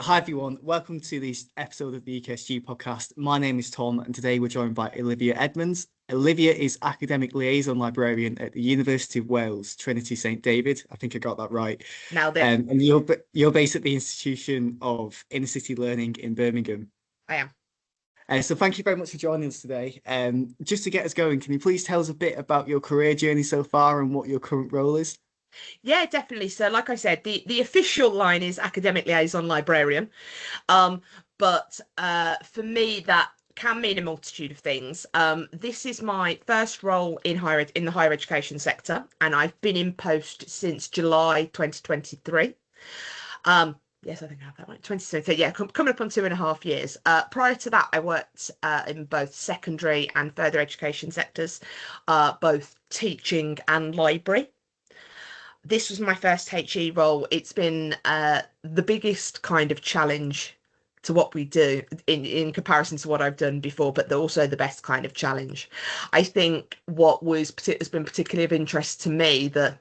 Hi everyone, welcome to this episode of the UKSG podcast. My name is Tom, and today we're joined by Olivia Edmonds. Olivia is Academic Liaison Librarian at the University of Wales, Trinity St David. I think I got that right. Nailed it. And you're based at the Institution of Inner City Learning in Birmingham. I am. So thank you very much for joining us today. Just to get us going, can you please tell us a bit about your career journey so far and what your current role is? Yeah, definitely. So, like I said, the official line is academic liaison librarian. Um, but for me, that can mean a multitude of things. This is my first role in the higher education sector, and I've been in post since July 2023. Yes, I think I have that right. 2023. Yeah, coming up on 2.5 years. Prior to that, I worked in both secondary and further education sectors, both teaching and library. This was my first HE role. It's been the biggest kind of challenge to what we do in comparison to what I've done before, but also the best kind of challenge. I think what has been particularly of interest to me that,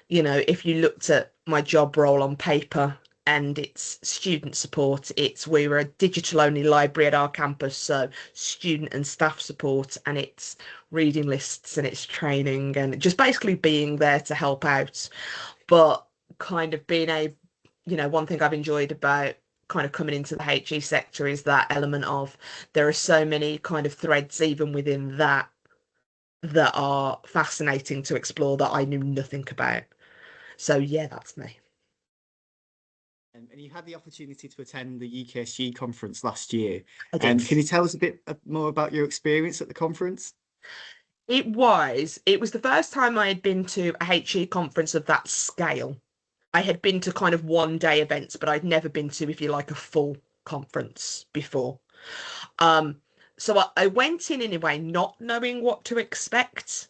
if you looked at my job role on paper and it's student support, we were a digital only library at our campus, so student and staff support, and it's reading lists and it's training and just basically being there to help out. But kind of being one thing I've enjoyed about kind of coming into the HE sector is that element of there are so many kind of threads even within that are fascinating to explore that I knew nothing about. So yeah, that's me. And you had the opportunity to attend the UKSG conference last year. I did. Can you tell us a bit more about your experience at the conference? It was the first time I had been to a HE conference of that scale. I had been to kind of one day events, but I'd never been to, if you like, a full conference before. Um, so I went in anyway, not knowing what to expect.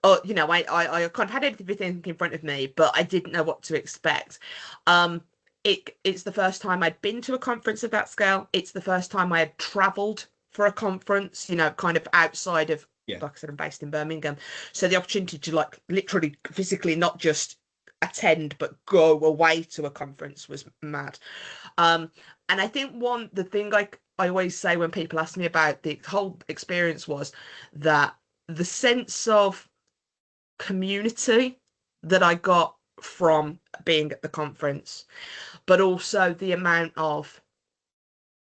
Or, I kind of had everything in front of me, but I didn't know what to expect. Um, it's the first time I'd been to a conference of that scale. It's the first time I had travelled for a conference, kind of outside of, Yeah. like I said, I'm based in Birmingham. So the opportunity to like literally physically not just attend but go away to a conference was mad. Um, and I think the thing I always say when people ask me about the whole experience was that the sense of community that I got from being at the conference, but also the amount of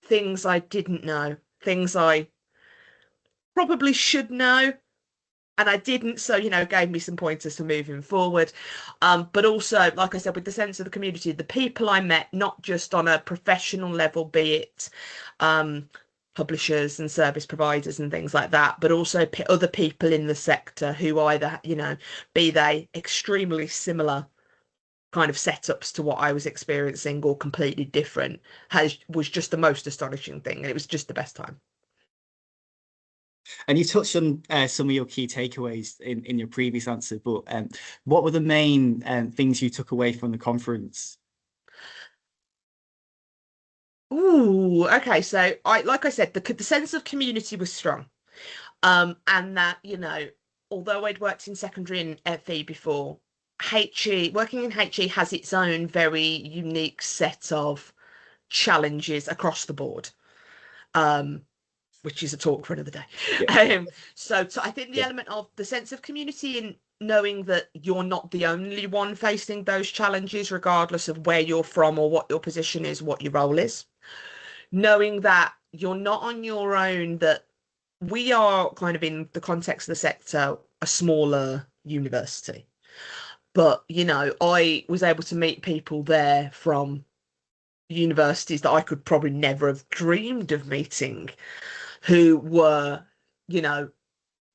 things I didn't know, things I probably should know, and I didn't, so gave me some pointers for moving forward. But also, like I said, with the sense of the community, the people I met, not just on a professional level, be it um, publishers and service providers and things like that, but also other people in the sector who either, be they extremely similar kind of setups to what I was experiencing or completely different, was just the most astonishing thing, and it was just the best time. And you touched on some of your key takeaways in your previous answer, but what were the main things you took away from the conference? Ooh, okay. So like I said, the sense of community was strong. And that, although I'd worked in secondary and FE before, working in HE has its own very unique set of challenges across the board. Um, which is a talk for another day. Yeah, So I think the element of the sense of community in knowing that you're not the only one facing those challenges, regardless of where you're from or what your position is, what your role is. Knowing that you're not on your own, that we are kind of in the context of the sector, a smaller university. But, I was able to meet people there from universities that I could probably never have dreamed of meeting who were, you know,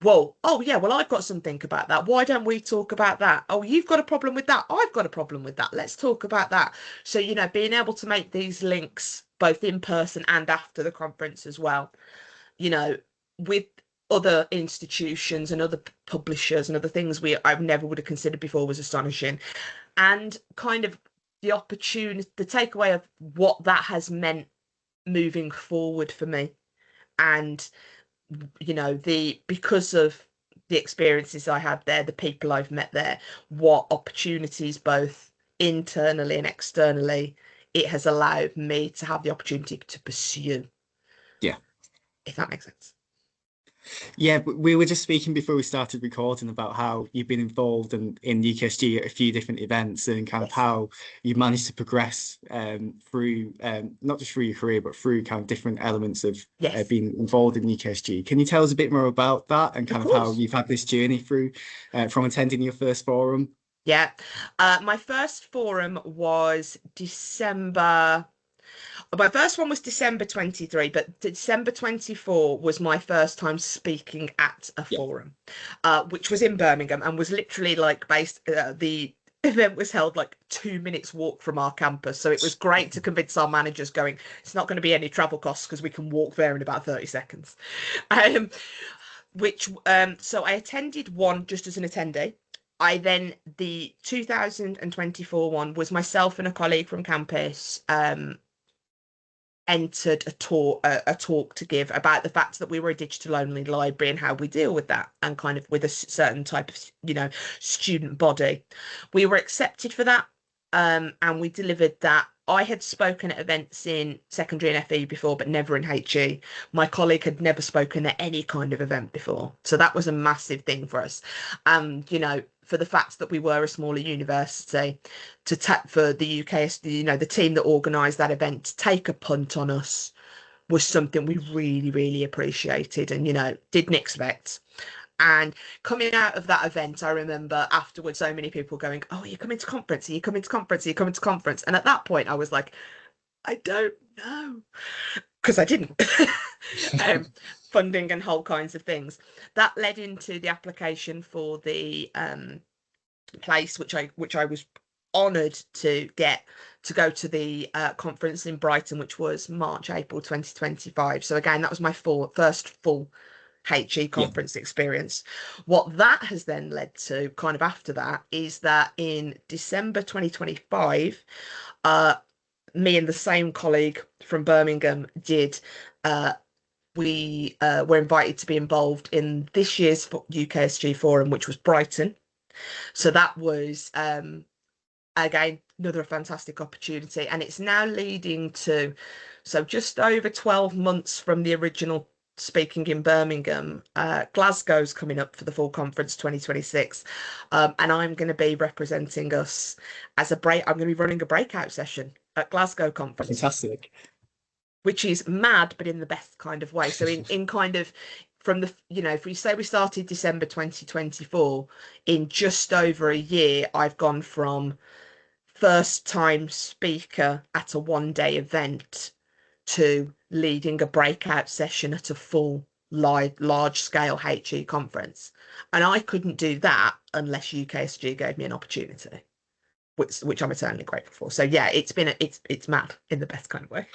well, oh yeah, well, I've got something about that. Why don't we talk about that? Oh, you've got a problem with that. I've got a problem with that. Let's talk about that. So, being able to make these links both in person and after the conference as well, you know, with other institutions and other publishers and other things I've never would have considered before was astonishing. And kind of the takeaway of what that has meant moving forward for me. And because of the experiences I had there, the people I've met there, what opportunities both internally and externally it has allowed me to have the opportunity to pursue. Yeah. If that makes sense. Yeah, but we were just speaking before we started recording about how you've been involved in UKSG at a few different events and kind of Yes. how you've managed to progress through not just through your career, but through kind of different elements of Yes. being involved in UKSG. Can you tell us a bit more about that and Of kind of how course. you've had this journey through from attending your first forum? Yeah. My first forum was December. My first one was December 23, but December 24 was my first time speaking at a Yeah. forum, which was in Birmingham and was literally like the event was held like 2 minutes walk from our campus. So it was great to convince our managers going, it's not going to be any travel costs because we can walk there in about 30 seconds. Um, so I attended one just as an attendee. The 2024 one was myself and a colleague from campus entered a talk to give about the fact that we were a digital only library and how we deal with that and kind of with a certain type of student body. We were accepted for that, and we delivered that. I had spoken at events in secondary and FE before, but never in HE. My colleague had never spoken at any kind of event before, so that was a massive thing for us. And for the fact that we were a smaller university, for the UKSG, the team that organised that event to take a punt on us was something we really, really appreciated and, didn't expect. And coming out of that event, I remember afterwards so many people going, oh, are you coming to conference? Are you coming to conference? Are you coming to conference? And at that point, I was like, I don't know. Because I didn't. Funding and whole kinds of things. That led into the application for the place, which I was honoured to get to go to the conference in Brighton, which was March, April 2025. So again, that was my first full HE conference experience. What that has then led to kind of after that is that in December 2025, me and the same colleague from Birmingham we were invited to be involved in this year's UKSG forum, which was Brighton. So that was again another fantastic opportunity, and it's now leading to, so just over 12 months from the original speaking in Birmingham, Glasgow's coming up for the full conference 2026, and I'm going to be representing us as I'm going to be running a breakout session at Glasgow conference. Fantastic. Which is mad, but in the best kind of way. So in kind of from the, if we say we started December 2024, in just over a year, I've gone from first time speaker at a one-day event to leading a breakout session at a full large scale HE conference. And I couldn't do that unless UKSG gave me an opportunity, which I'm eternally grateful for. So yeah, it's mad in the best kind of way.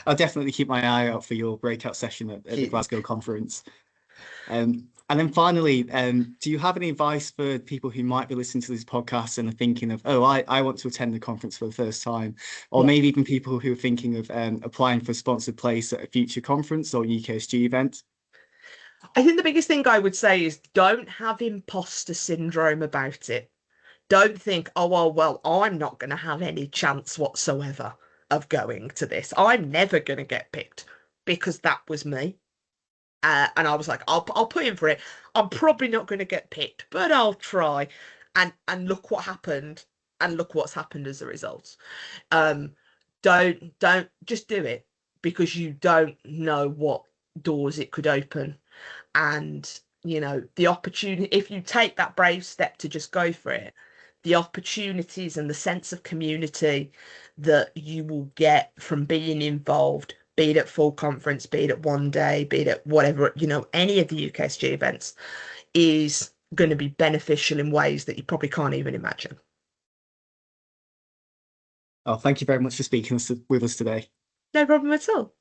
I'll definitely keep my eye out for your breakout session at the Glasgow conference. And then finally, do you have any advice for people who might be listening to this podcast and are thinking of, oh, I want to attend the conference for the first time, or maybe even people who are thinking of applying for a sponsored place at a future conference or UKSG event? I think the biggest thing I would say is don't have imposter syndrome about it. Don't think, oh, well, I'm not going to have any chance whatsoever of going to this. I'm never going to get picked, because that was me. And I was like, I'll put in for it. I'm probably not going to get picked, but I'll try. And look what happened, and look what's happened as a result. Don't just do it, because you don't know what doors it could open. And the opportunity, if you take that brave step to just go for it, the opportunities and the sense of community that you will get from being involved, be it at full conference, be it at one day, be it at whatever, any of the UKSG events, is going to be beneficial in ways that you probably can't even imagine. Oh, thank you very much for speaking with us today. No problem at all.